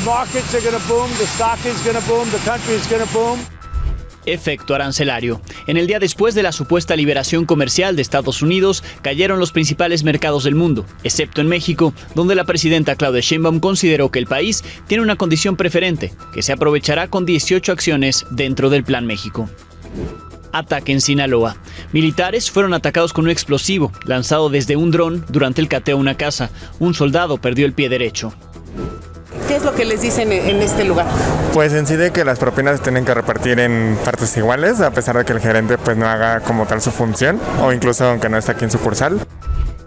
markets are going to boom, the stock is going to boom, the country is going to boom. Efecto arancelario. En el día después de la supuesta liberación comercial de Estados Unidos, cayeron los principales mercados del mundo, excepto en México, donde la presidenta Claudia Sheinbaum consideró que el país tiene una condición preferente, que se aprovechará con 18 acciones dentro del Plan México. Ataque en Sinaloa. Militares fueron atacados con un explosivo lanzado desde un dron durante el cateo a una casa. Un soldado perdió el pie derecho. ¿Qué es lo que les dicen en este lugar? Pues en sí de que las propinas se tienen que repartir en partes iguales, a pesar de que el gerente pues no haga como tal su función, o incluso aunque no esté aquí en sucursal.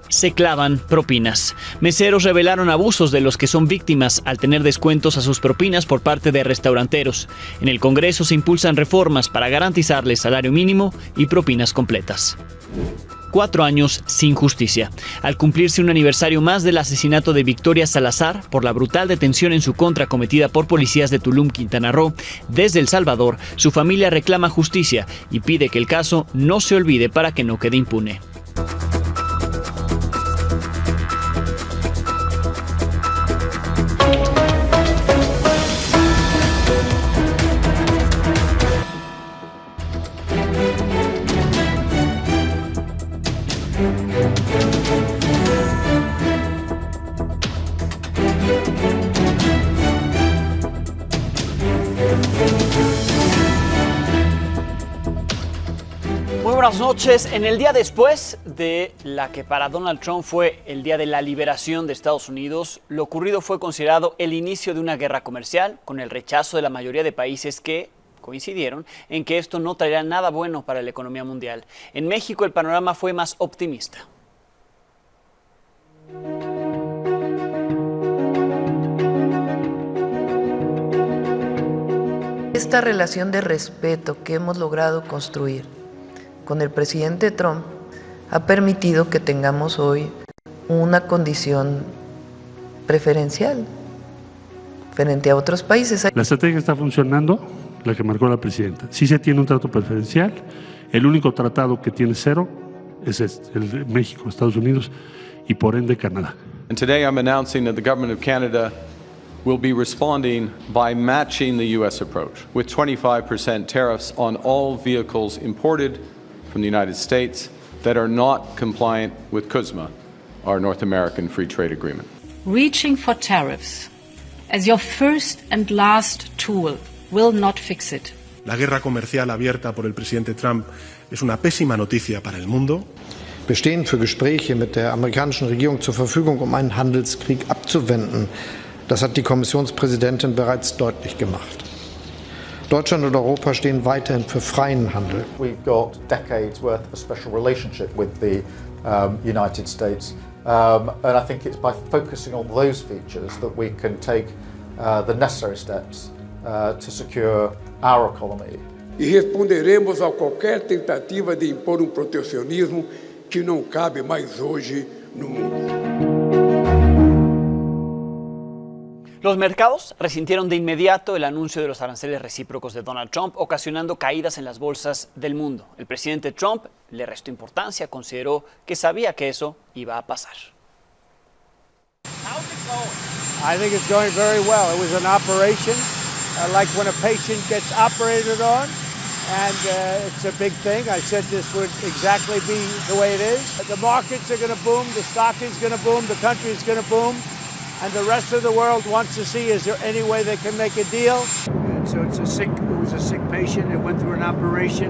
Se clavan propinas. Meseros revelaron abusos de los que son víctimas al tener descuentos a sus propinas por parte de restauranteros. En el Congreso se impulsan reformas para garantizarles salario mínimo y propinas completas. 4 años sin justicia. Al cumplirse un aniversario más del asesinato de Victoria Salazar por la brutal detención en su contra cometida por policías de Tulum, Quintana Roo, desde El Salvador, su familia reclama justicia y pide que el caso no se olvide para que no quede impune. Muy buenas noches. En el día después de la que para Donald Trump fue el día de la liberación de Estados Unidos, lo ocurrido fue considerado el inicio de una guerra comercial, con el rechazo de la mayoría de países que coincidieron en que esto no traerá nada bueno para la economía mundial. En México el panorama fue más optimista. Esta relación de respeto que hemos logrado construir con el presidente Trump ha permitido que tengamos hoy una condición preferencial frente a otros países. La estrategia está funcionando, la que marcó la presidenta. Sí se tiene un trato preferencial. El único tratado que tiene cero es el de México, Estados Unidos y por ende Canadá. And today I'm announcing that the government of Canada will be responding by matching the U.S. approach with 25% tariffs on all vehicles imported from the United States that are not compliant with CUSMA, our North American Free Trade Agreement. Reaching for tariffs as your first and last tool will not fix it. La guerra comercial abierta por el presidente Trump es una pésima noticia para el mundo. Wir stehen für Gespräche mit der amerikanischen Regierung zur Verfügung, einen Handelskrieg abzuwenden. Das hat die Kommissionspräsidentin bereits deutlich gemacht. Deutschland und Europa stehen weiterhin für freien Handel. We've got decades worth of a special relationship with the United States, and I think it's by focusing on those features that we can take the necessary steps to secure our economy. E responderemos a qualquer tentativa de impor protecionismo que não cabe mais hoje no mundo. Los mercados resintieron de inmediato el anuncio de los aranceles recíprocos de Donald Trump, ocasionando caídas en las bolsas del mundo. El presidente Trump le restó importancia, consideró que sabía que eso iba a pasar. I think it's going very well. It was an operation, like when a patient gets operated on, and it's a big thing. I said this would exactly be the way it is. The markets are going to boom, the stock is going to boom, the country is going to boom. And the rest of the world wants to see, is there any way they can make a deal? And so it was a sick patient. It went through an operation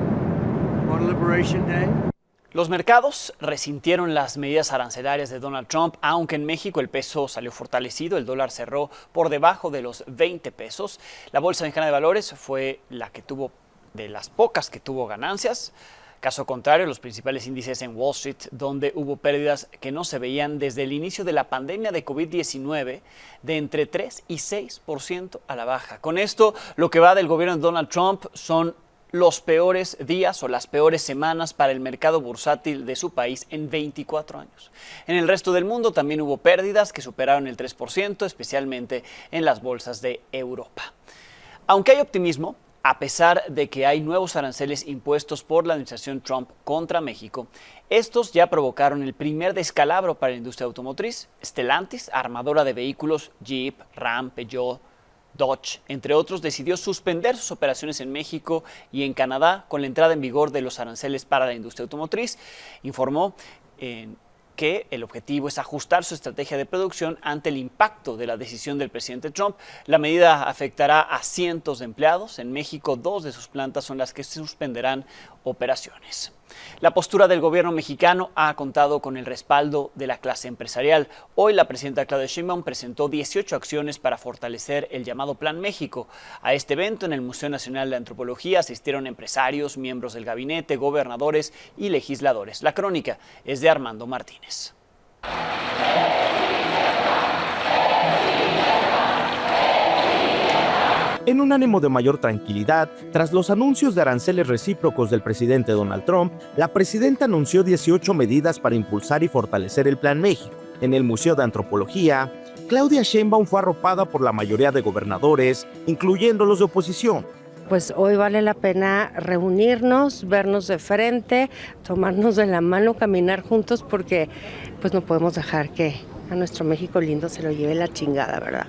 on Liberation Day. Los mercados resintieron las medidas arancelarias de Donald Trump, aunque en México el peso salió fortalecido, el dólar cerró por debajo de los 20 pesos. La Bolsa Mexicana de Valores fue la que tuvo, de las pocas que tuvo ganancias. Caso contrario, los principales índices en Wall Street, donde hubo pérdidas que no se veían desde el inicio de la pandemia de COVID-19, de entre 3 y 6% a la baja. Con esto, lo que va del gobierno de Donald Trump son los peores días o las peores semanas para el mercado bursátil de su país en 24 años. En el resto del mundo también hubo pérdidas que superaron el 3%, especialmente en las bolsas de Europa. Aunque hay optimismo, a pesar de que hay nuevos aranceles impuestos por la administración Trump contra México, estos ya provocaron el primer descalabro para la industria automotriz. Stellantis, armadora de vehículos Jeep, Ram, Peugeot, Dodge, entre otros, decidió suspender sus operaciones en México y en Canadá con la entrada en vigor de los aranceles para la industria automotriz. Informó que el objetivo es ajustar su estrategia de producción ante el impacto de la decisión del presidente Trump. La medida afectará a cientos de empleados. En México, 2 de sus plantas son las que suspenderán operaciones. La postura del gobierno mexicano ha contado con el respaldo de la clase empresarial. Hoy la presidenta Claudia Sheinbaum presentó 18 acciones para fortalecer el llamado Plan México. A este evento en el Museo Nacional de Antropología asistieron empresarios, miembros del gabinete, gobernadores y legisladores. La crónica es de Armando Martínez. En un ánimo de mayor tranquilidad, tras los anuncios de aranceles recíprocos del presidente Donald Trump, la presidenta anunció 18 medidas para impulsar y fortalecer el Plan México. En el Museo de Antropología, Claudia Sheinbaum fue arropada por la mayoría de gobernadores, incluyendo los de oposición. Pues hoy vale la pena reunirnos, vernos de frente, tomarnos de la mano, caminar juntos, porque pues no podemos dejar que a nuestro México lindo se lo lleve la chingada, ¿verdad?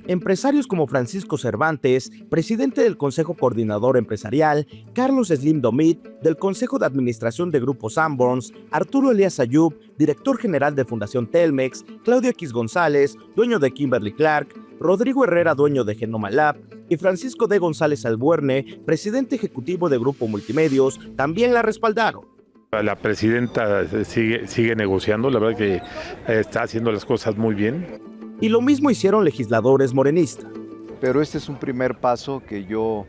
Empresarios como Francisco Cervantes, presidente del Consejo Coordinador Empresarial, Carlos Slim Domit, del Consejo de Administración de Grupo Sanborns, Arturo Elías Ayub, director general de Fundación Telmex, Claudio X González, dueño de Kimberly Clark, Rodrigo Herrera, dueño de Genoma Lab, y Francisco D. González Albuerne, presidente ejecutivo de Grupo Multimedios, también la respaldaron. La presidenta sigue negociando, la verdad que está haciendo las cosas muy bien. Y lo mismo hicieron legisladores morenistas. Pero este es un primer paso que yo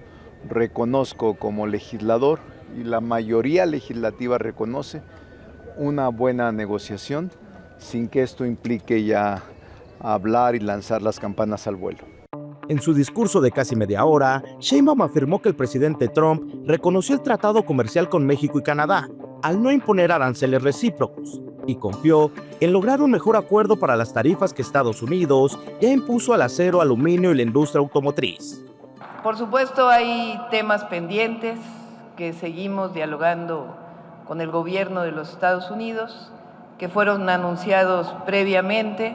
reconozco como legislador y la mayoría legislativa reconoce una buena negociación sin que esto implique ya hablar y lanzar las campanas al vuelo. En su discurso de casi media hora, Sheinbaum afirmó que el presidente Trump reconoció el tratado comercial con México y Canadá, al no imponer aranceles recíprocos, y confió en lograr un mejor acuerdo para las tarifas que Estados Unidos ya impuso al acero, aluminio y la industria automotriz. Por supuesto, hay temas pendientes que seguimos dialogando con el gobierno de los Estados Unidos, que fueron anunciados previamente.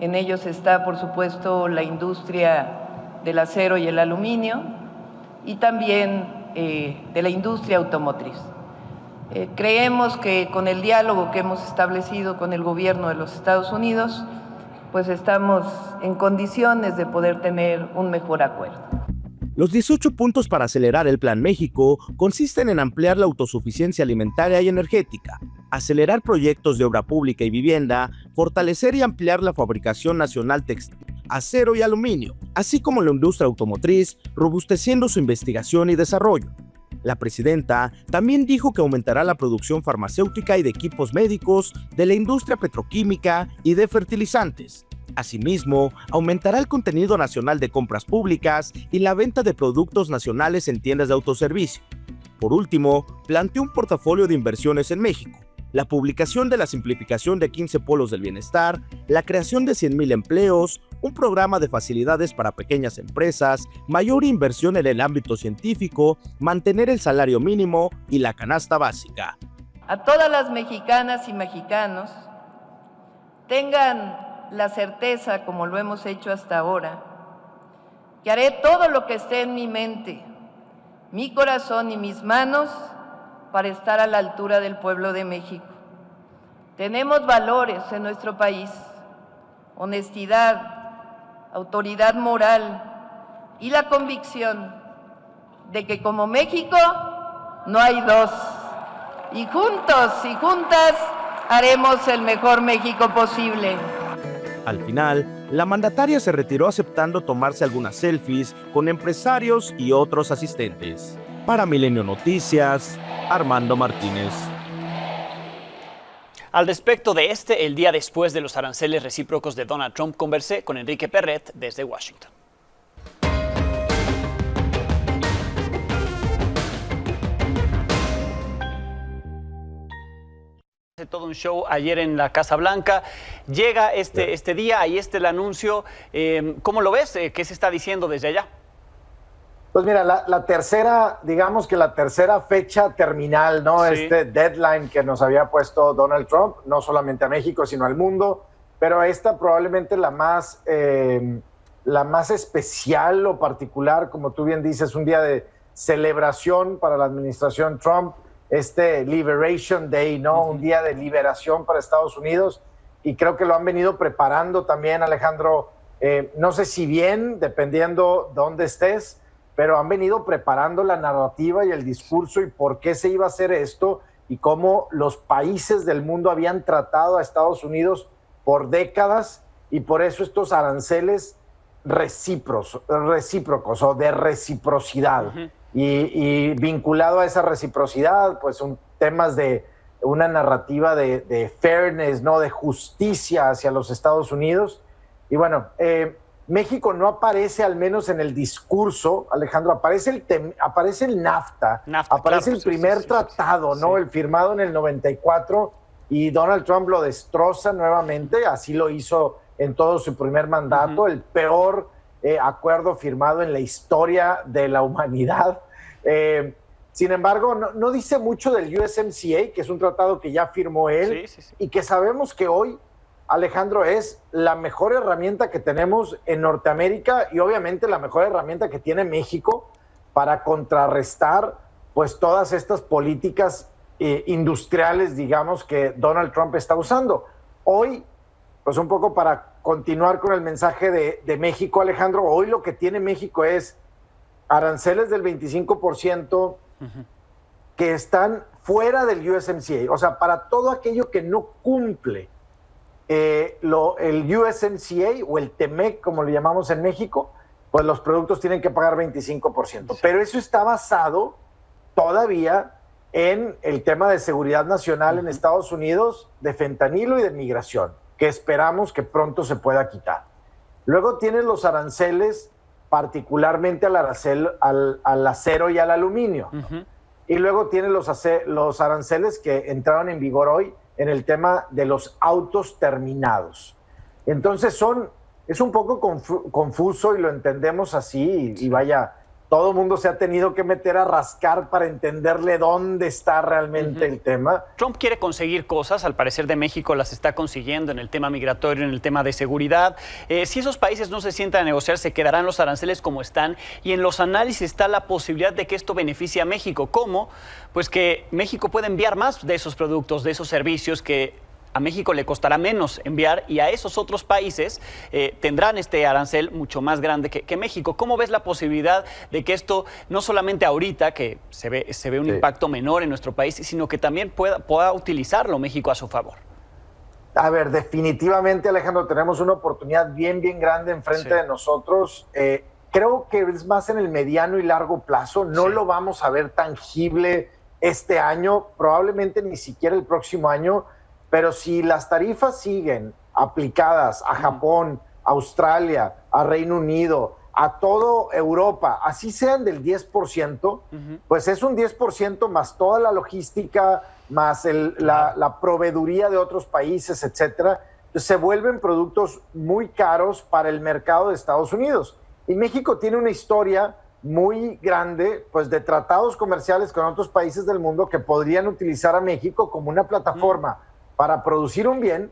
En ellos está, por supuesto, la industria del acero y el aluminio y también de la industria automotriz. Creemos que con el diálogo que hemos establecido con el gobierno de los Estados Unidos, pues estamos en condiciones de poder tener un mejor acuerdo. Los 18 puntos para acelerar el Plan México consisten en ampliar la autosuficiencia alimentaria y energética, acelerar proyectos de obra pública y vivienda, fortalecer y ampliar la fabricación nacional textil, acero y aluminio, así como la industria automotriz, robusteciendo su investigación y desarrollo. La presidenta también dijo que aumentará la producción farmacéutica y de equipos médicos, de la industria petroquímica y de fertilizantes. Asimismo, aumentará el contenido nacional de compras públicas y la venta de productos nacionales en tiendas de autoservicio. Por último, planteó un portafolio de inversiones en México, la publicación de la simplificación de 15 polos del bienestar, la creación de 100,000 empleos, un programa de facilidades para pequeñas empresas, mayor inversión en el ámbito científico, mantener el salario mínimo y la canasta básica. A todas las mexicanas y mexicanos, tengan la certeza, como lo hemos hecho hasta ahora, que haré todo lo que esté en mi mente, mi corazón y mis manos para estar a la altura del pueblo de México. Tenemos valores en nuestro país, honestidad, autoridad moral y la convicción de que como México no hay dos. Y juntos y juntas haremos el mejor México posible. Al final, la mandataria se retiró aceptando tomarse algunas selfies con empresarios y otros asistentes. Para Milenio Noticias, Armando Martínez. Al respecto de el día después de los aranceles recíprocos de Donald Trump, conversé con Enrique Perret desde Washington. Todo un show ayer en la Casa Blanca. Llega este día, ahí está el anuncio. ¿Cómo lo ves? ¿Qué se está diciendo desde allá? Pues mira, la tercera, digamos que la tercera fecha terminal, ¿no? Sí. Este deadline que nos había puesto Donald Trump, no solamente a México, sino al mundo, pero esta probablemente la la más especial o particular, como tú bien dices, un día de celebración para la administración Trump, Liberation Day, ¿no? Un día de liberación para Estados Unidos, y creo que lo han venido preparando también, Alejandro, no sé si bien, dependiendo dónde estés, pero han venido preparando la narrativa y el discurso y por qué se iba a hacer esto y cómo los países del mundo habían tratado a Estados Unidos por décadas, y por eso estos aranceles recíprocos o de reciprocidad. Y vinculado a esa reciprocidad, pues temas de una narrativa de fairness, ¿no? De justicia hacia los Estados Unidos. Y bueno, México no aparece, al menos en el discurso, Alejandro, aparece el NAFTA, aparece claro, el primer tratado, ¿no? El firmado en el 94, y Donald Trump lo destroza nuevamente, así lo hizo en todo su primer mandato, el peor acuerdo firmado en la historia de la humanidad. Sin embargo, no dice mucho del USMCA, que es un tratado que ya firmó él, y que sabemos que hoy, Alejandro, es la mejor herramienta que tenemos en Norteamérica y obviamente la mejor herramienta que tiene México para contrarrestar pues todas estas políticas industriales, digamos, que Donald Trump está usando. Hoy, pues un poco para continuar con el mensaje de México, Alejandro, hoy lo que tiene México es aranceles del 25% que están fuera del USMCA. O sea, para todo aquello que no cumple el USMCA o el TEMEC, como le llamamos en México, pues los productos tienen que pagar 25%. Pero eso está basado todavía en el tema de seguridad nacional en Estados Unidos, de fentanilo y de migración, que esperamos que pronto se pueda quitar. Luego tienes los aranceles, particularmente al acero y al aluminio. Y luego tienes los aranceles que entraron en vigor hoy en el tema de los autos terminados. Entonces es un poco confuso y lo entendemos así, y vaya, todo el mundo se ha tenido que meter a rascar para entenderle dónde está realmente el tema. Trump quiere conseguir cosas, al parecer de México las está consiguiendo en el tema migratorio, en el tema de seguridad. Si esos países no se sientan a negociar, se quedarán los aranceles como están, y en los análisis está la posibilidad de que esto beneficie a México. ¿Cómo? Pues que México puede enviar más de esos productos, de esos servicios que a México le costará menos enviar, y a esos otros países tendrán este arancel mucho más grande que México. ¿Cómo ves la posibilidad de que esto, no solamente ahorita, que se ve un impacto menor en nuestro país, sino que también pueda utilizarlo México a su favor? A ver, definitivamente, Alejandro, tenemos una oportunidad bien grande enfrente de nosotros. Creo que es más en el mediano y largo plazo. No lo vamos a ver tangible este año, probablemente ni siquiera el próximo año. Pero si las tarifas siguen aplicadas a Japón, a Australia, a Reino Unido, a toda Europa, así sean del 10%, pues es un 10% más toda la logística, más la proveeduría de otros países, etcétera. Se vuelven productos muy caros para el mercado de Estados Unidos. Y México tiene una historia muy grande, pues, de tratados comerciales con otros países del mundo que podrían utilizar a México como una plataforma para producir un bien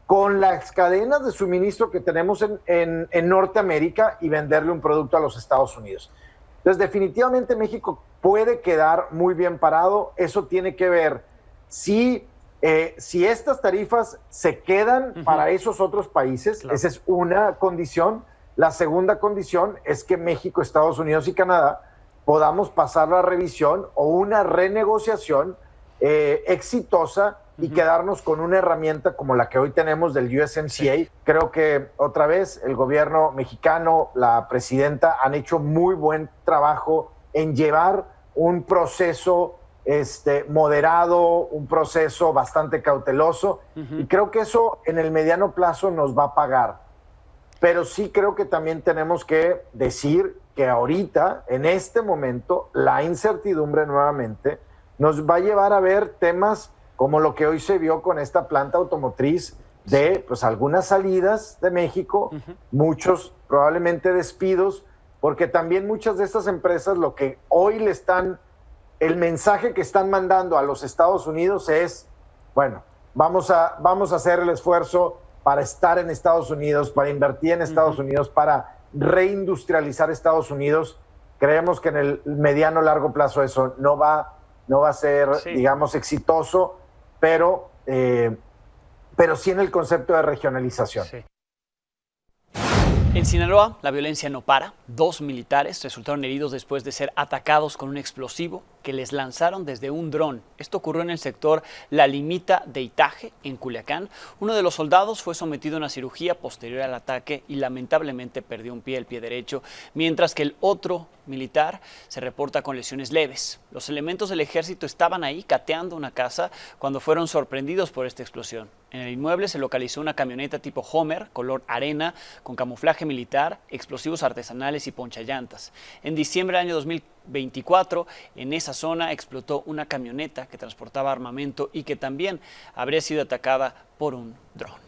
con las cadenas de suministro que tenemos en Norteamérica y venderle un producto a los Estados Unidos. Entonces, definitivamente México puede quedar muy bien parado. Eso tiene que ver si estas tarifas se quedan para esos otros países. Esa es una condición. La segunda condición es que México, Estados Unidos y Canadá podamos pasar la revisión o una renegociación exitosa y quedarnos con una herramienta como la que hoy tenemos del USMCA. Creo que otra vez el gobierno mexicano, la presidenta, han hecho muy buen trabajo en llevar un proceso moderado, un proceso bastante cauteloso, y creo que eso en el mediano plazo nos va a pagar. Pero sí creo que también tenemos que decir que ahorita, en este momento, la incertidumbre nuevamente nos va a llevar a ver temas como lo que hoy se vio con esta planta automotriz de pues algunas salidas de México, muchos probablemente despidos, porque también muchas de estas empresas lo que hoy el mensaje que están mandando a los Estados Unidos es, bueno, vamos a hacer el esfuerzo para estar en Estados Unidos, para invertir en Estados Unidos, para reindustrializar Estados Unidos. Creemos que en el mediano largo plazo eso no va a ser, digamos, exitoso, pero sí en el concepto de regionalización. Sí. En Sinaloa, la violencia no para. 2 militares resultaron heridos después de ser atacados con un explosivo que les lanzaron desde un dron. Esto ocurrió en el sector La Limita de Itaje, en Culiacán. Uno de los soldados fue sometido a una cirugía posterior al ataque y lamentablemente perdió un pie, el pie derecho, mientras que el otro militar se reporta con lesiones leves. Los elementos del ejército estaban ahí cateando una casa cuando fueron sorprendidos por esta explosión. En el inmueble se localizó una camioneta tipo Homer, color arena, con camuflaje militar, explosivos artesanales y ponchallantas. En diciembre del año 2024, en esa zona explotó una camioneta que transportaba armamento y que también habría sido atacada por un dron.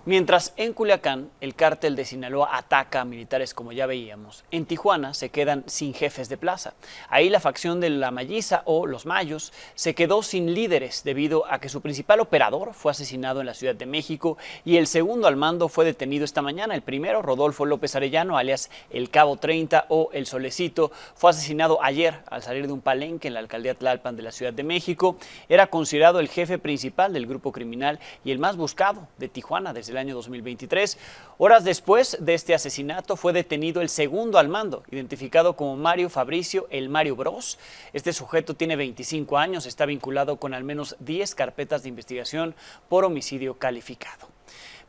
Mientras en Culiacán el cártel de Sinaloa ataca a militares, como ya veíamos, en Tijuana se quedan sin jefes de plaza. Ahí la facción de la Malliza o los Mayos se quedó sin líderes debido a que su principal operador fue asesinado en la Ciudad de México y el segundo al mando fue detenido esta mañana. El primero, Rodolfo López Arellano, alias el Cabo 30 o el Solecito, fue asesinado ayer al salir de un palenque en la alcaldía Tlalpan de la Ciudad de México. Era considerado el jefe principal del grupo criminal y el más buscado de Tijuana desde el año 2023. Horas después de este asesinato fue detenido el segundo al mando, identificado como Mario Fabricio el Mario Bros. Este sujeto tiene 25 años, está vinculado con al menos 10 carpetas de investigación por homicidio calificado.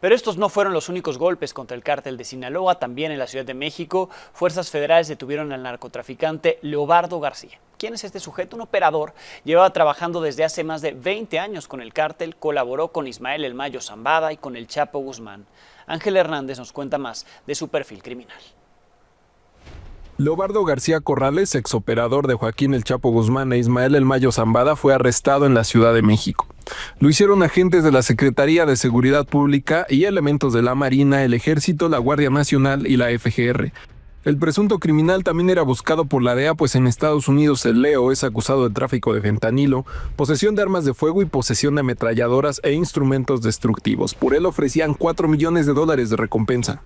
Pero estos no fueron los únicos golpes contra el cártel de Sinaloa. También en la Ciudad de México, fuerzas federales detuvieron al narcotraficante Leobardo García. ¿Quién es este sujeto? Un operador. Llevaba trabajando desde hace más de 20 años con el cártel, colaboró con Ismael El Mayo Zambada y con el Chapo Guzmán. Ángel Hernández nos cuenta más de su perfil criminal. Leobardo García Corrales, exoperador de Joaquín El Chapo Guzmán e Ismael El Mayo Zambada, fue arrestado en la Ciudad de México. Lo hicieron agentes de la Secretaría de Seguridad Pública y elementos de la Marina, el Ejército, la Guardia Nacional y la FGR. El presunto criminal también era buscado por la DEA, pues en Estados Unidos el Leo es acusado de tráfico de fentanilo, posesión de armas de fuego y posesión de ametralladoras e instrumentos destructivos. Por él ofrecían $4 millones de recompensa.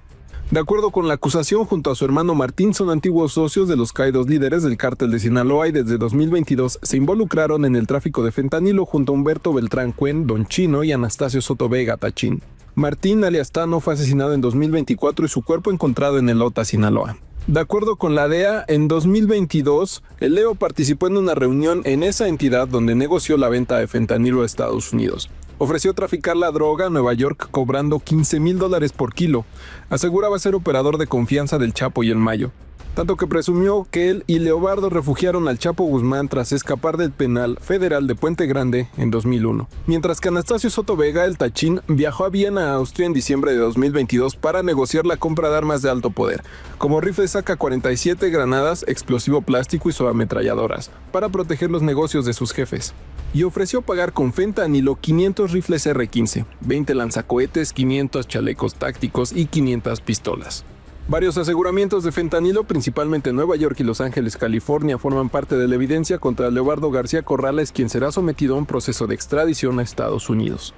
De acuerdo con la acusación, junto a su hermano Martín, son antiguos socios de los caídos líderes del cártel de Sinaloa y desde 2022 se involucraron en el tráfico de fentanilo junto a Humberto Beltrán Cuen, Don Chino y Anastasio Soto Vega, Tachín. Martín, alias Tano, fue asesinado en 2024 y su cuerpo encontrado en Elota, Sinaloa. De acuerdo con la DEA, en 2022, el Leo participó en una reunión en esa entidad donde negoció la venta de fentanilo a Estados Unidos. Ofreció traficar la droga a Nueva York cobrando $15,000 por kilo. Aseguraba ser operador de confianza del Chapo y el Mayo. Tanto que presumió que él y Leobardo refugiaron al Chapo Guzmán tras escapar del penal federal de Puente Grande en 2001. Mientras que Anastasio Soto Vega, el Tachín, viajó a Viena, Austria en diciembre de 2022 para negociar la compra de armas de alto poder, como rifles AK-47, granadas, explosivo plástico y subametralladoras, para proteger los negocios de sus jefes. Y ofreció pagar con fentanilo 500 rifles R-15, 20 lanzacohetes, 500 chalecos tácticos y 500 pistolas. Varios aseguramientos de fentanilo, principalmente en Nueva York y Los Ángeles, California, forman parte de la evidencia contra Leobardo García Corrales, quien será sometido a un proceso de extradición a Estados Unidos.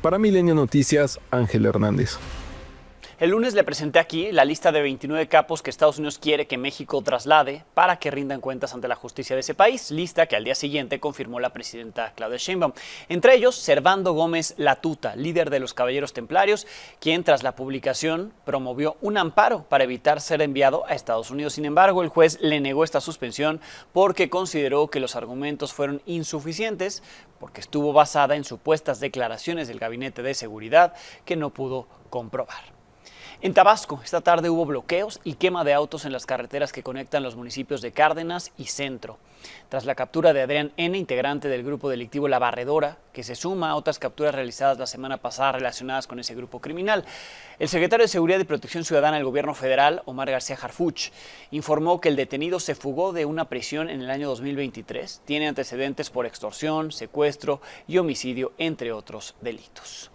Para Milenio Noticias, Ángel Hernández. El lunes le presenté aquí la lista de 29 capos que Estados Unidos quiere que México traslade para que rindan cuentas ante la justicia de ese país, lista que al día siguiente confirmó la presidenta Claudia Sheinbaum. Entre ellos, Servando Gómez Latuta, líder de los Caballeros Templarios, quien tras la publicación promovió un amparo para evitar ser enviado a Estados Unidos. Sin embargo, el juez le negó esta suspensión porque consideró que los argumentos fueron insuficientes, porque estuvo basada en supuestas declaraciones del Gabinete de Seguridad que no pudo comprobar. En Tabasco, esta tarde hubo bloqueos y quema de autos en las carreteras que conectan los municipios de Cárdenas y Centro. Tras la captura de Adrián N., integrante del grupo delictivo La Barredora, que se suma a otras capturas realizadas la semana pasada relacionadas con ese grupo criminal, el secretario de Seguridad y Protección Ciudadana del Gobierno Federal, Omar García Harfuch, informó que el detenido se fugó de una prisión en el año 2023. Tiene antecedentes por extorsión, secuestro y homicidio, entre otros delitos.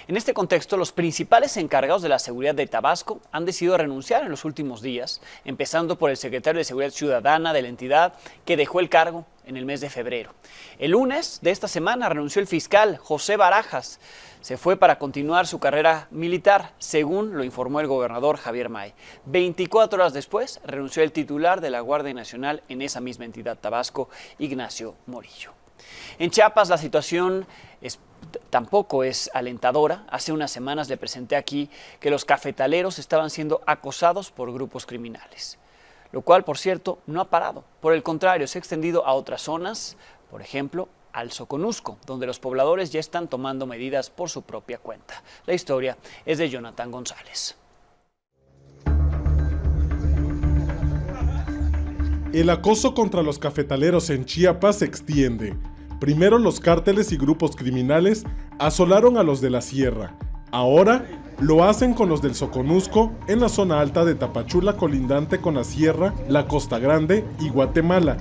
En este contexto, los principales encargados de la seguridad de Tabasco han decidido renunciar en los últimos días, empezando por el secretario de Seguridad Ciudadana de la entidad, que dejó el cargo en el mes de febrero. El lunes de esta semana renunció el fiscal José Barajas. Se fue para continuar su carrera militar, según lo informó el gobernador Javier May. 24 horas después, renunció el titular de la Guardia Nacional en esa misma entidad, Tabasco, Ignacio Morillo. En Chiapas la situación tampoco es alentadora. Hace unas semanas le presenté aquí que los cafetaleros estaban siendo acosados por grupos criminales, lo cual, por cierto, no ha parado. Por el contrario, se ha extendido a otras zonas, por ejemplo, al Soconusco, donde los pobladores ya están tomando medidas por su propia cuenta. La historia es de Jonathan González. El acoso contra los cafetaleros en Chiapas se extiende. Primero los cárteles y grupos criminales asolaron a los de la sierra. Ahora lo hacen con los del Soconusco en la zona alta de Tapachula, colindante con la sierra, la Costa Grande y Guatemala.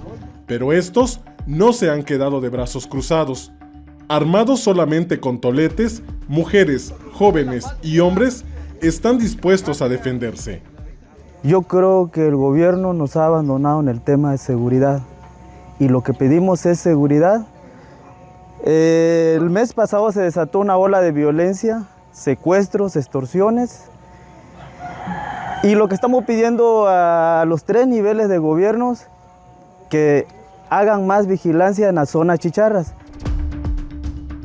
Pero estos no se han quedado de brazos cruzados. Armados solamente con toletes, mujeres, jóvenes y hombres están dispuestos a defenderse. Yo creo que el gobierno nos ha abandonado en el tema de seguridad y lo que pedimos es seguridad. El mes pasado se desató una ola de violencia, secuestros, extorsiones, y lo que estamos pidiendo a los 3 niveles de gobiernos que hagan más vigilancia en la zona Chicharras.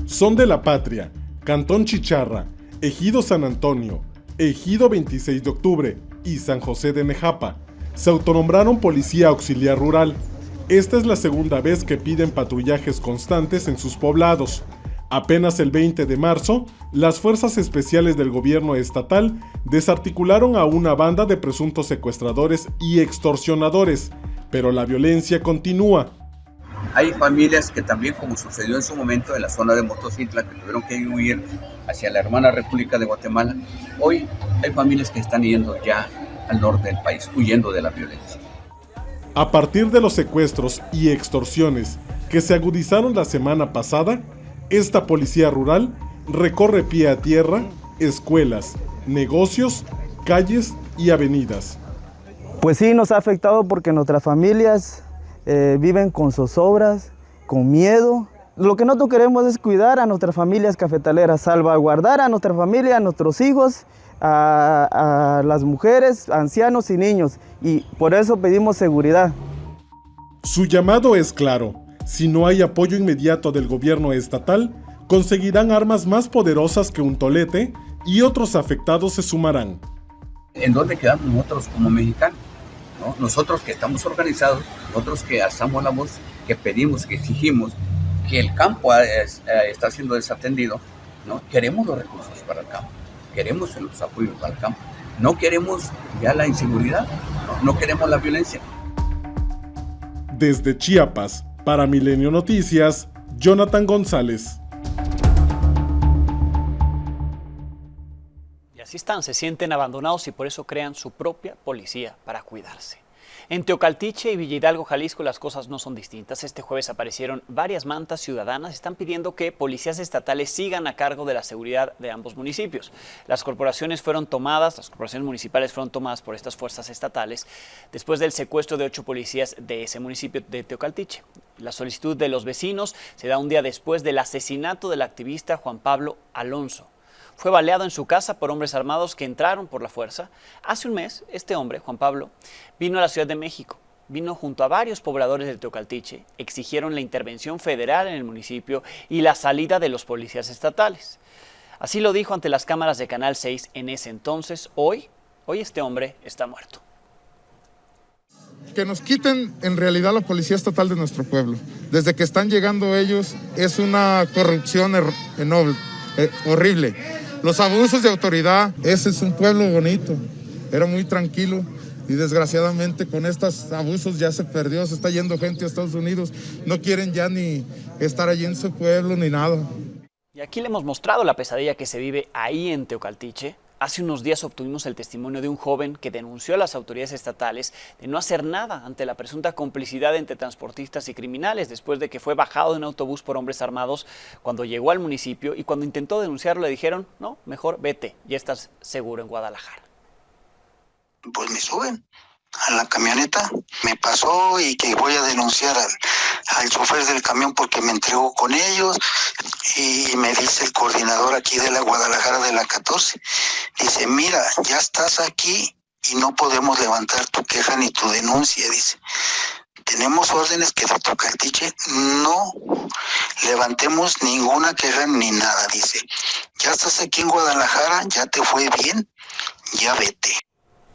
Son de la Patria, Cantón Chicharra, Ejido San Antonio, Ejido 26 de octubre y San José de Nejapa. Se autonombraron Policía Auxiliar Rural. Esta es la segunda vez que piden patrullajes constantes en sus poblados. Apenas el 20 de marzo, las fuerzas especiales del gobierno estatal desarticularon a una banda de presuntos secuestradores y extorsionadores, pero la violencia continúa. Hay familias que también, como sucedió en su momento en la zona de Motocintla, que tuvieron que huir hacia la hermana República de Guatemala. Hoy hay familias que están yendo ya al norte del país, huyendo de la violencia. A partir de los secuestros y extorsiones que se agudizaron la semana pasada, esta policía rural recorre pie a tierra escuelas, negocios, calles y avenidas. Pues sí, nos ha afectado porque nuestras familias viven con zozobras, con miedo. Lo que nosotros queremos es cuidar a nuestras familias cafetaleras, salvaguardar a nuestra familia, a nuestros hijos, a las mujeres, ancianos y niños, y por eso pedimos seguridad. Su llamado es claro: si no hay apoyo inmediato del gobierno estatal, conseguirán armas más poderosas que un tolete y otros afectados se sumarán. ¿En dónde quedamos nosotros como mexicanos? ¿No? Nosotros que estamos organizados, nosotros que alzamos la voz, que pedimos, que exigimos, que el campo está siendo desatendido, ¿no? Queremos los recursos para el campo, queremos los apoyos para el campo, no queremos ya la inseguridad, no queremos la violencia. Desde Chiapas, para Milenio Noticias, Jonathan González. Y así están, se sienten abandonados y por eso crean su propia policía para cuidarse. En Teocaltiche y Villa Hidalgo, Jalisco, las cosas no son distintas. Este jueves aparecieron varias mantas ciudadanas. Están pidiendo que policías estatales sigan a cargo de la seguridad de ambos municipios. Las corporaciones municipales fueron tomadas por estas fuerzas estatales después del secuestro de 8 policías de ese municipio de Teocaltiche. La solicitud de los vecinos se da un día después del asesinato del activista Juan Pablo Alonso. Fue baleado en su casa por hombres armados que entraron por la fuerza. Hace un mes, este hombre, Juan Pablo, vino a la Ciudad de México. Vino junto a varios pobladores de Teocaltiche, exigieron la intervención federal en el municipio y la salida de los policías estatales. Así lo dijo ante las cámaras de Canal 6 en ese entonces. Hoy este hombre está muerto. Que nos quiten en realidad la policía estatal de nuestro pueblo. Desde que están llegando ellos es una corrupción horrible. Los abusos de autoridad, ese es un pueblo bonito, era muy tranquilo y desgraciadamente con estos abusos ya se perdió, se está yendo gente a Estados Unidos, no quieren ya ni estar allí en su pueblo ni nada. Y aquí le hemos mostrado la pesadilla que se vive ahí en Teocaltiche. Hace unos días obtuvimos el testimonio de un joven que denunció a las autoridades estatales de no hacer nada ante la presunta complicidad entre transportistas y criminales después de que fue bajado de un autobús por hombres armados cuando llegó al municipio, y cuando intentó denunciarlo le dijeron: no, mejor vete, ya estás seguro en Guadalajara. Pues me suben a la camioneta, me pasó y que voy a denunciar al chofer del camión porque me entregó con ellos, y me dice el coordinador aquí de la Guadalajara de la 14, dice: mira, ya estás aquí y no podemos levantar tu queja ni tu denuncia, dice, tenemos órdenes que de tu cartiche no levantemos ninguna queja ni nada, dice, ya estás aquí en Guadalajara, ya te fue bien, ya vete.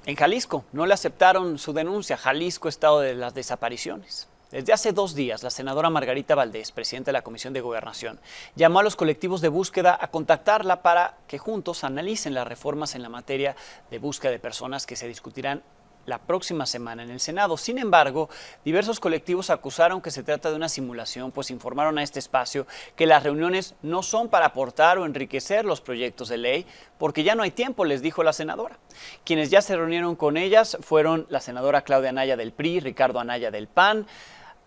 En Jalisco no le aceptaron su denuncia. Jalisco, estado de las desapariciones. Desde hace 2 días, la senadora Margarita Valdés, presidenta de la Comisión de Gobernación, llamó a los colectivos de búsqueda a contactarla para que juntos analicen las reformas en la materia de búsqueda de personas que se discutirán la próxima semana en el Senado. Sin embargo, diversos colectivos acusaron que se trata de una simulación, pues informaron a este espacio que las reuniones no son para aportar o enriquecer los proyectos de ley, porque ya no hay tiempo, les dijo la senadora. Quienes ya se reunieron con ellas fueron la senadora Claudia Anaya del PRI, Ricardo Anaya del PAN.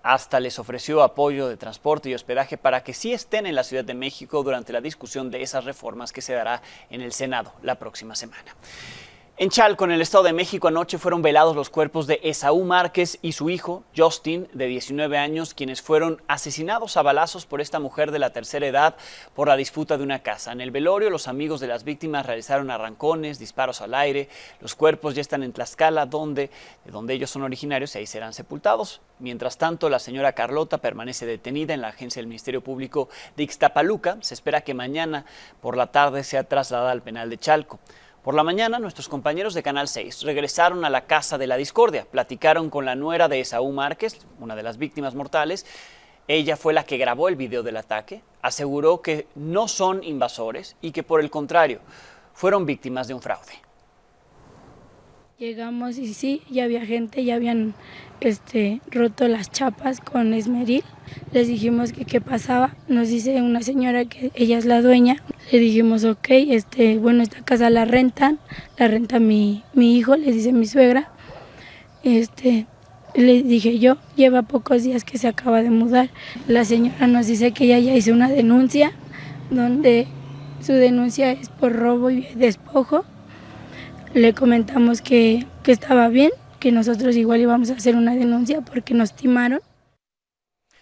Hasta les ofreció apoyo de transporte y hospedaje para que sí estén en la Ciudad de México durante la discusión de esas reformas que se dará en el Senado la próxima semana. En Chalco, en el Estado de México, anoche fueron velados los cuerpos de Esaú Márquez y su hijo, Justin, de 19 años, quienes fueron asesinados a balazos por esta mujer de la tercera edad por la disputa de una casa. En el velorio, los amigos de las víctimas realizaron arrancones, disparos al aire. Los cuerpos ya están en Tlaxcala, de donde ellos son originarios, y ahí serán sepultados. Mientras tanto, la señora Carlota permanece detenida en la agencia del Ministerio Público de Ixtapaluca. Se espera que mañana por la tarde sea trasladada al penal de Chalco. Por la mañana, nuestros compañeros de Canal 6 regresaron a la Casa de la Discordia, platicaron con la nuera de Esaú Márquez, una de las víctimas mortales. Ella fue la que grabó el video del ataque, aseguró que no son invasores y que, por el contrario, fueron víctimas de un fraude. Llegamos y sí, ya había gente, ya habían roto las chapas con esmeril. Les dijimos que qué pasaba. Nos dice una señora que ella es la dueña. Le dijimos, ok, bueno, esta casa la renta mi hijo, le dice mi suegra. Le dije yo, lleva pocos días que se acaba de mudar. La señora nos dice que ella ya hizo una denuncia, donde su denuncia es por robo y despojo. Le comentamos que estaba bien, que nosotros igual íbamos a hacer una denuncia porque nos timaron.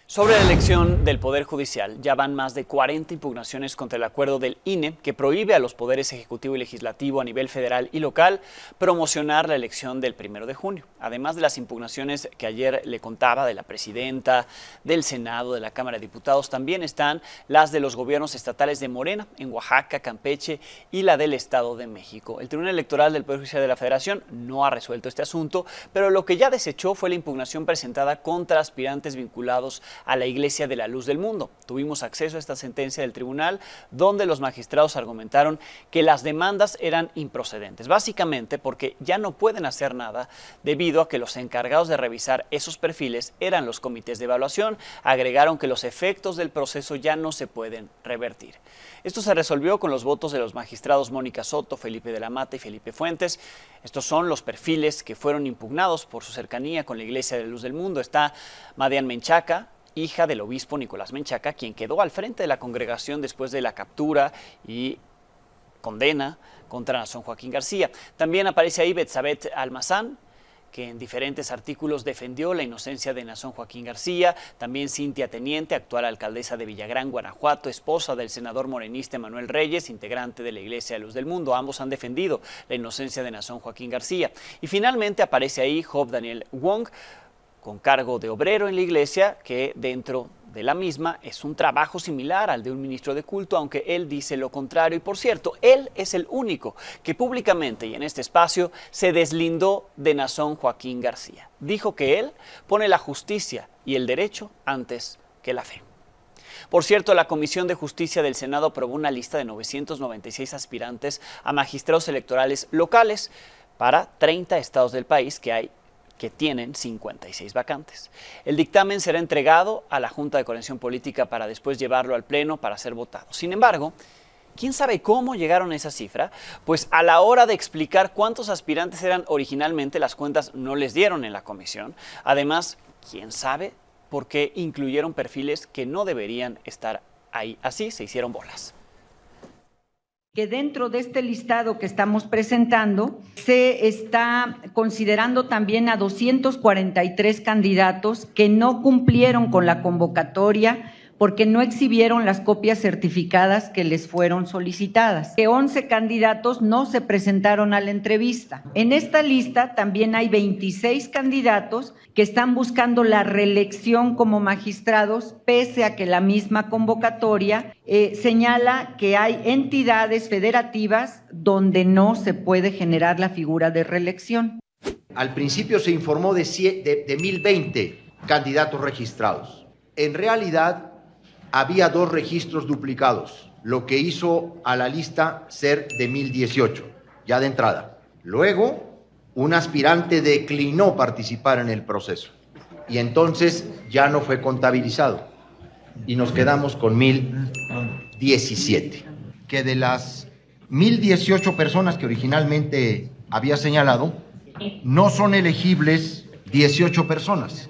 Sobre la elección del Poder Judicial, ya van más de 40 impugnaciones contra el acuerdo del INE que prohíbe a los poderes ejecutivo y legislativo a nivel federal y local promocionar la elección del 1 de junio. Además de las impugnaciones que ayer le contaba de la presidenta, del Senado, de la Cámara de Diputados, también están las de los gobiernos estatales de Morena, en Oaxaca, Campeche y la del Estado de México. El Tribunal Electoral del Poder Judicial de la Federación no ha resuelto este asunto, pero lo que ya desechó fue la impugnación presentada contra aspirantes vinculados a la Iglesia de la Luz del Mundo. Tuvimos acceso a esta sentencia del tribunal, donde los magistrados argumentaron que las demandas eran improcedentes, básicamente porque ya no pueden hacer nada debido a que los encargados de revisar esos perfiles eran los comités de evaluación. Agregaron que los efectos del proceso ya no se pueden revertir. Esto se resolvió con los votos de los magistrados Mónica Soto, Felipe de la Mata y Felipe Fuentes. Estos son los perfiles que fueron impugnados por su cercanía con la Iglesia de la Luz del Mundo. Está Madian Menchaca, hija del obispo Nicolás Menchaca, quien quedó al frente de la congregación después de la captura y condena contra Nazón Joaquín García. También aparece ahí Betsabet Almazán, que en diferentes artículos defendió la inocencia de Nazón Joaquín García. También Cintia Teniente, actual alcaldesa de Villagrán, Guanajuato, esposa del senador morenista Manuel Reyes, integrante de la Iglesia de Luz del Mundo. Ambos han defendido la inocencia de Nazón Joaquín García. Y finalmente aparece ahí Job Daniel Wong, con cargo de obrero en la iglesia, que dentro de la misma es un trabajo similar al de un ministro de culto, aunque él dice lo contrario. Y por cierto, él es el único que públicamente y en este espacio se deslindó de Nazón Joaquín García. Dijo que él pone la justicia y el derecho antes que la fe. Por cierto, la Comisión de Justicia del Senado aprobó una lista de 996 aspirantes a magistrados electorales locales para 30 estados del país que tienen 56 vacantes. El dictamen será entregado a la Junta de Coordinación Política para después llevarlo al Pleno para ser votado. Sin embargo, ¿Quién sabe cómo llegaron a esa cifra? Pues a la hora de explicar cuántos aspirantes eran originalmente, las cuentas no les dieron en la comisión. Además, ¿quién sabe por qué incluyeron perfiles que no deberían estar ahí? Así se hicieron bolas. Que dentro de este listado que estamos presentando se está considerando también a 243 candidatos que no cumplieron con la convocatoria porque no exhibieron las copias certificadas que les fueron solicitadas. Que 11 candidatos no se presentaron a la entrevista. En esta lista también hay 26 candidatos que están buscando la reelección como magistrados, pese a que la misma convocatoria señala que hay entidades federativas donde no se puede generar la figura de reelección. Al principio se informó de 1,020 candidatos registrados. En realidad, había 2 registros duplicados, lo que hizo a la lista ser de 1,018, ya de entrada. Luego, un aspirante declinó participar en el proceso y entonces ya no fue contabilizado y nos quedamos con 1,017. Que de las 1,018 personas que originalmente había señalado, no son elegibles 18 personas.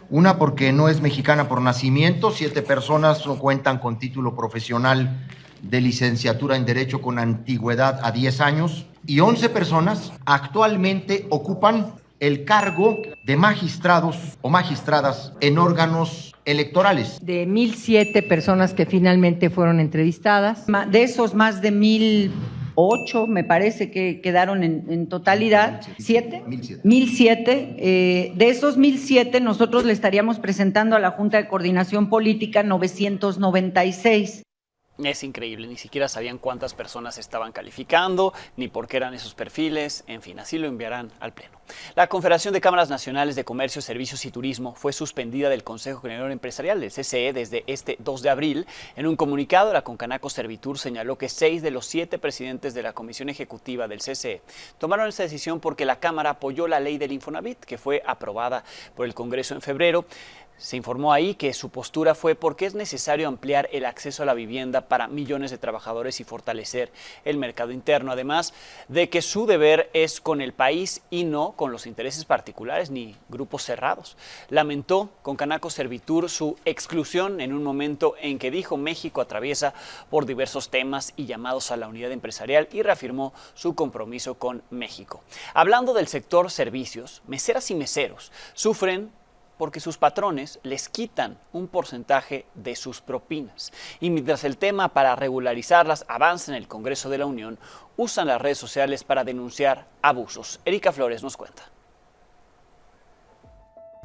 Una porque no es mexicana por nacimiento, 7 personas no cuentan con título profesional de licenciatura en Derecho con antigüedad a 10 años y 11 personas actualmente ocupan el cargo de magistrados o magistradas en órganos electorales. De 1,007 personas que finalmente fueron entrevistadas, de esos más de 1,008 me parece que quedaron en totalidad. 1,007. De esos 1,007 nosotros le estaríamos presentando a la Junta de Coordinación Política 996. Es increíble, ni siquiera sabían cuántas personas estaban calificando, ni por qué eran esos perfiles, en fin, así lo enviarán al Pleno. La Confederación de Cámaras Nacionales de Comercio, Servicios y Turismo fue suspendida del Consejo General Empresarial del CCE desde este 2 de abril. En un comunicado, la Concanaco Servitur señaló que 6 de los 7 presidentes de la Comisión Ejecutiva del CCE tomaron esta decisión porque la Cámara apoyó la ley del Infonavit, que fue aprobada por el Congreso en febrero. Se informó ahí que su postura fue porque es necesario ampliar el acceso a la vivienda para millones de trabajadores y fortalecer el mercado interno, además de que su deber es con el país y no con los intereses particulares ni grupos cerrados. Lamentó Concanaco Servitur su exclusión en un momento en que dijo México atraviesa por diversos temas y llamados a la unidad empresarial y reafirmó su compromiso con México. Hablando del sector servicios, meseras y meseros sufren porque sus patrones les quitan un porcentaje de sus propinas. Y mientras el tema para regularizarlas avanza en el Congreso de la Unión, usan las redes sociales para denunciar abusos. Erika Flores nos cuenta.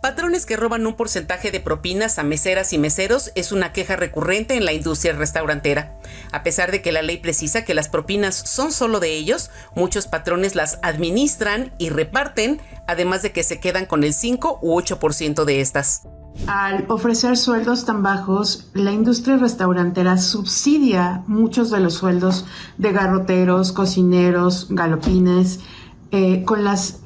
Patrones que roban un porcentaje de propinas a meseras y meseros es una queja recurrente en la industria restaurantera. A pesar de que la ley precisa que las propinas son solo de ellos, muchos patrones las administran y reparten, además de que se quedan con el 5 u 8% de estas. Al ofrecer sueldos tan bajos, la industria restaurantera subsidia muchos de los sueldos de garroteros, cocineros, galopines, con las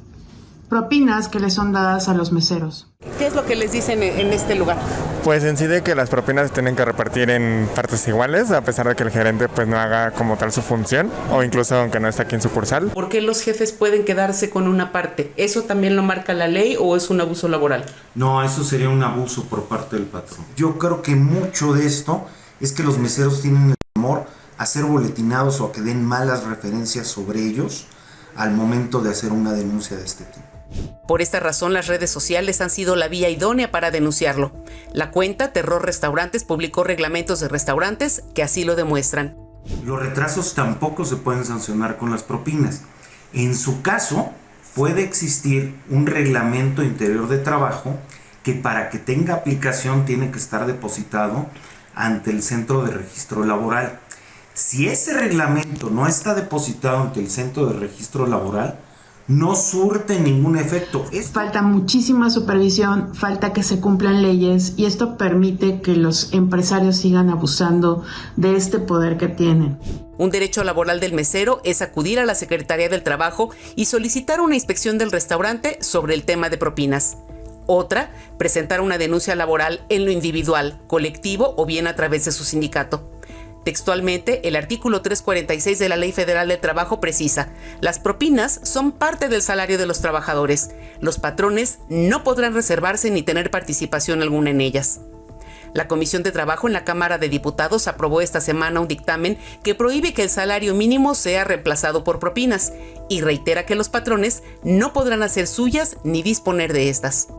propinas que les son dadas a los meseros. ¿Qué es lo que les dicen en este lugar? Pues en sí de que las propinas se tienen que repartir en partes iguales, a pesar de que el gerente pues no haga como tal su función, o incluso aunque no esté aquí en sucursal. ¿Por qué los jefes pueden quedarse con una parte? ¿Eso también lo marca la ley o es un abuso laboral? No, eso sería un abuso por parte del patrón. Yo creo que mucho de esto es que los meseros tienen el temor a ser boletinados o a que den malas referencias sobre ellos al momento de hacer una denuncia de este tipo. Por esta razón, las redes sociales han sido la vía idónea para denunciarlo. La cuenta Terror Restaurantes publicó reglamentos de restaurantes que así lo demuestran. Los retrasos tampoco se pueden sancionar con las propinas. En su caso, puede existir un reglamento interior de trabajo que para que tenga aplicación tiene que estar depositado ante el Centro de Registro Laboral. Si ese reglamento no está depositado ante el Centro de Registro Laboral, no surte ningún efecto. Falta muchísima supervisión, falta que se cumplan leyes y esto permite que los empresarios sigan abusando de este poder que tienen. Un derecho laboral del mesero es acudir a la Secretaría del Trabajo y solicitar una inspección del restaurante sobre el tema de propinas. Otra, presentar una denuncia laboral en lo individual, colectivo o bien a través de su sindicato. Textualmente, el artículo 346 de la Ley Federal del Trabajo precisa: las propinas son parte del salario de los trabajadores. Los patrones no podrán reservarse ni tener participación alguna en ellas. La Comisión de Trabajo en la Cámara de Diputados aprobó esta semana un dictamen que prohíbe que el salario mínimo sea reemplazado por propinas y reitera que los patrones no podrán hacer suyas ni disponer de estas.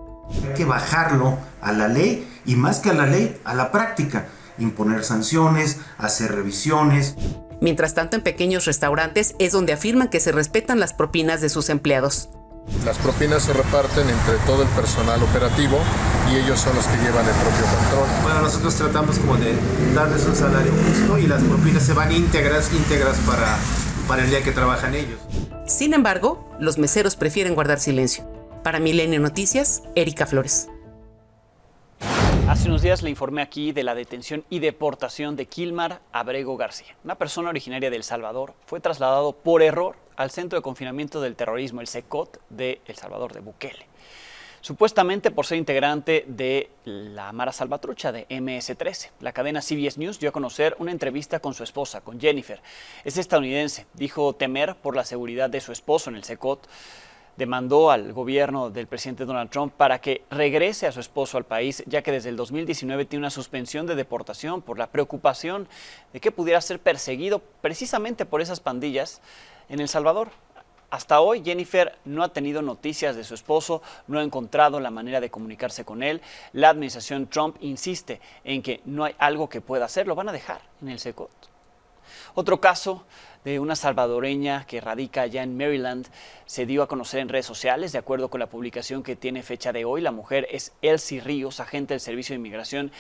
Hay que bajarlo a la ley y más que a la ley, a la práctica. Imponer sanciones, hacer revisiones. Mientras tanto, en pequeños restaurantes es donde afirman que se respetan las propinas de sus empleados. Las propinas se reparten entre todo el personal operativo y ellos son los que llevan el propio control. Bueno, nosotros tratamos como de darles un salario justo y las propinas se van íntegras para el día que trabajan ellos. Sin embargo, los meseros prefieren guardar silencio. Para Milenio Noticias, Erika Flores. Hace unos días le informé aquí de la detención y deportación de Kilmar Abrego García. Una persona originaria de El Salvador fue trasladado por error al Centro de Confinamiento del Terrorismo, el CECOT, de El Salvador, de Bukele. Supuestamente por ser integrante de la Mara Salvatrucha de MS-13. La cadena CBS News dio a conocer una entrevista con su esposa, con Jennifer. Es estadounidense. Dijo temer por la seguridad de su esposo en el CECOT. Demandó al gobierno del presidente Donald Trump para que regrese a su esposo al país, ya que desde el 2019 tiene una suspensión de deportación por la preocupación de que pudiera ser perseguido precisamente por esas pandillas en El Salvador. Hasta hoy, Jennifer no ha tenido noticias de su esposo, no ha encontrado la manera de comunicarse con él. La administración Trump insiste en que no hay algo que pueda hacer, lo van a dejar en el CECOT. Otro caso de una salvadoreña que radica allá en Maryland se dio a conocer en redes sociales. De acuerdo con la publicación que tiene fecha de hoy, la mujer es Elsie Ríos, agente del Servicio de Inmigración.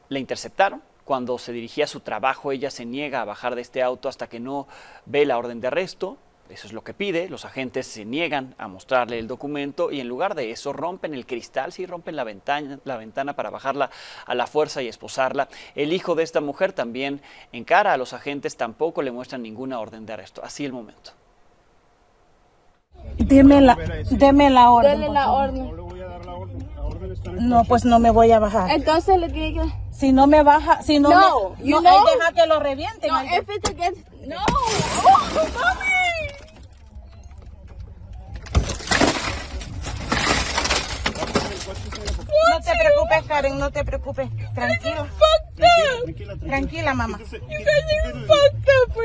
La interceptaron cuando se dirigía a su trabajo. Ella se niega a bajar de este auto hasta que no ve la orden de arresto. Eso es lo que pide. Los agentes se niegan a mostrarle el documento y en lugar de eso rompen el cristal, sí, rompen la ventana para bajarla a la fuerza y esposarla. El hijo de esta mujer también encara a los agentes, tampoco le muestran ninguna orden de arresto. Así el momento. Deme la orden. Dele la orden. No, pues no me voy a bajar. Entonces le tiene que... Si no me baja, si no, no, me, no deja que lo revienten. No, if it's against... No. Oh, mami. No te preocupes, Karen, no te preocupes. Tranquila. Tranquila, mamá.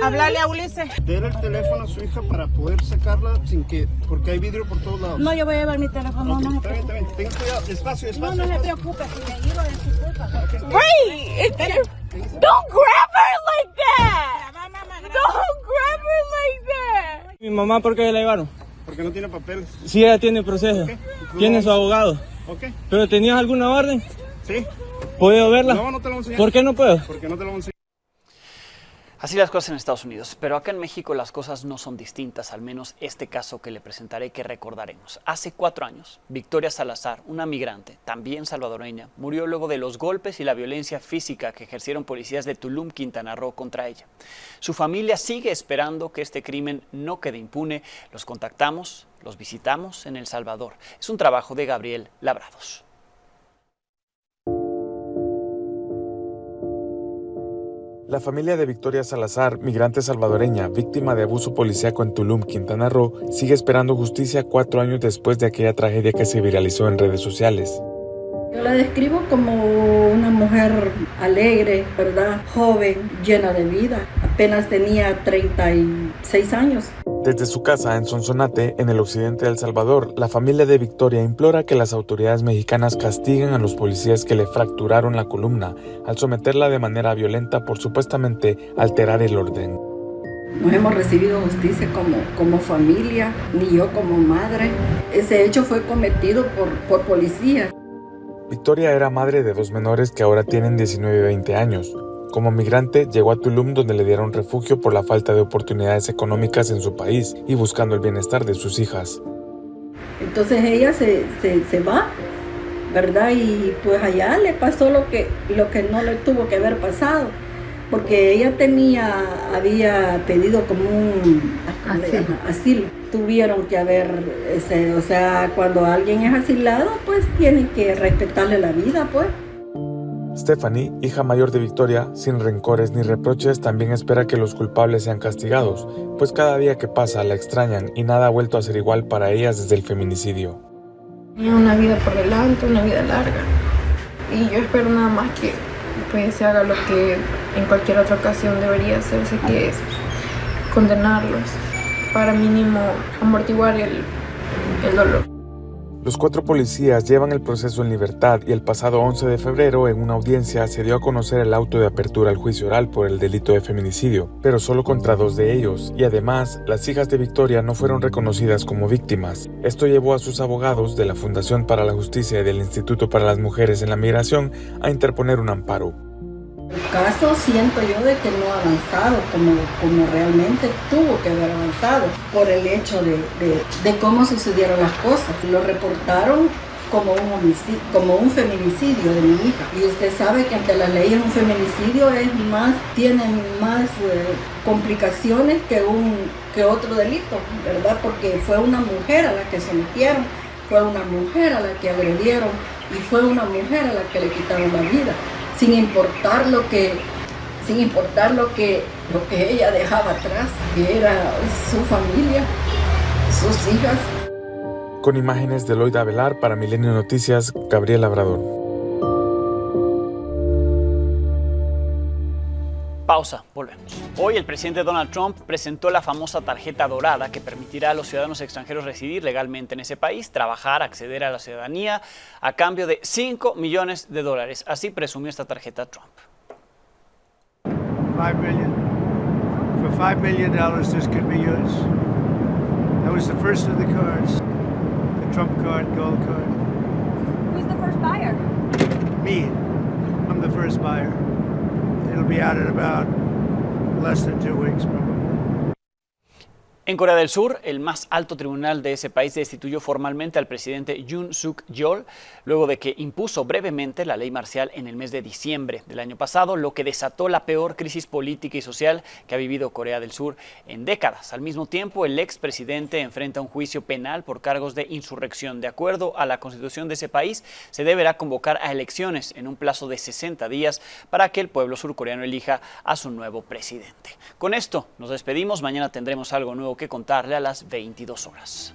Háblale a Ulises. Dele el teléfono a su hija para poder sacarla sin que, porque hay vidrio por todos lados. No, yo voy a llevar mi teléfono. Okay, no, está bien. Tenga cuidado, despacio. No se preocupe, si me giro de su culpa. Wait! Don't grab her like that! Don't grab her like that! Mi mamá, ¿por qué la llevaron? Porque no tiene papeles. Sí, ella tiene proceso. Okay. Tiene su abogado. Okay. ¿Pero tenías alguna orden? Sí. ¿Puedo verla? No, no te la voy a enseñar. ¿Por qué no puedo? Porque no te la voy a enseñar. Así las cosas en Estados Unidos, pero acá en México las cosas no son distintas, al menos este caso que le presentaré que recordaremos. Hace 4 años, Victoria Salazar, una migrante, también salvadoreña, murió luego de los golpes y la violencia física que ejercieron policías de Tulum, Quintana Roo contra ella. Su familia sigue esperando que este crimen no quede impune. Los contactamos, los visitamos en El Salvador. Es un trabajo de Gabriel Labrados. La familia de Victoria Salazar, migrante salvadoreña, víctima de abuso policíaco en Tulum, Quintana Roo, sigue esperando justicia 4 años después de aquella tragedia que se viralizó en redes sociales. Yo la describo como una mujer alegre, ¿verdad? Joven, llena de vida. Apenas tenía 36 años. Desde su casa en Sonsonate, en el occidente de El Salvador, la familia de Victoria implora que las autoridades mexicanas castiguen a los policías que le fracturaron la columna al someterla de manera violenta por supuestamente alterar el orden. No hemos recibido justicia como familia, ni yo como madre. Ese hecho fue cometido por policías. Victoria era madre de 2 menores que ahora tienen 19 y 20 años. Como migrante, llegó a Tulum donde le dieron refugio por la falta de oportunidades económicas en su país y buscando el bienestar de sus hijas. Entonces ella se va, ¿verdad? Y pues allá le pasó lo que no le tuvo que haber pasado, porque ella había pedido como un asilo. Tuvieron que haber, o sea, cuando alguien es asilado, pues tienen que respetarle la vida, pues. Stephanie, hija mayor de Victoria, sin rencores ni reproches, también espera que los culpables sean castigados, pues cada día que pasa la extrañan y nada ha vuelto a ser igual para ellas desde el feminicidio. Tenía una vida por delante, una vida larga, y yo espero nada más que pues, se haga lo que en cualquier otra ocasión debería hacerse, que es condenarlos para mínimo amortiguar el dolor. Los 4 policías llevan el proceso en libertad y el pasado 11 de febrero en una audiencia se dio a conocer el auto de apertura al juicio oral por el delito de feminicidio, pero solo contra 2 de ellos, y además las hijas de Victoria no fueron reconocidas como víctimas. Esto llevó a sus abogados de la Fundación para la Justicia y del Instituto para las Mujeres en la Migración a interponer un amparo. El caso siento yo de que no ha avanzado como realmente tuvo que haber avanzado por el hecho de cómo sucedieron las cosas. Lo reportaron como un feminicidio de mi hija. Y usted sabe que ante las leyes un feminicidio tiene más complicaciones que otro delito, ¿verdad? Porque fue una mujer a la que sometieron, fue una mujer a la que agredieron y fue una mujer a la que le quitaron la vida. Sin importar lo que ella dejaba atrás, que era su familia, sus hijas. Con imágenes de Loida Velar para Milenio Noticias, Gabriel Labrador. Pausa, volvemos. Hoy el presidente Donald Trump presentó la famosa tarjeta dorada que permitirá a los ciudadanos extranjeros residir legalmente en ese país, trabajar, acceder a la ciudadanía a cambio de $5 millones. Así presumió esta tarjeta Trump. $5 million. For $5 million, this could be yours. That was the first of the cards. The Trump card, gold card. Who's the first buyer? Me. I'm the first buyer. It'll be out in about less than 2 weeks, probably. En Corea del Sur, el más alto tribunal de ese país destituyó formalmente al presidente Yoon Suk Yeol luego de que impuso brevemente la ley marcial en el mes de diciembre del año pasado, lo que desató la peor crisis política y social que ha vivido Corea del Sur en décadas. Al mismo tiempo, el expresidente enfrenta un juicio penal por cargos de insurrección. De acuerdo a la constitución de ese país, se deberá convocar a elecciones en un plazo de 60 días para que el pueblo surcoreano elija a su nuevo presidente. Con esto nos despedimos. Mañana tendremos algo nuevo que contarle a las 22 horas.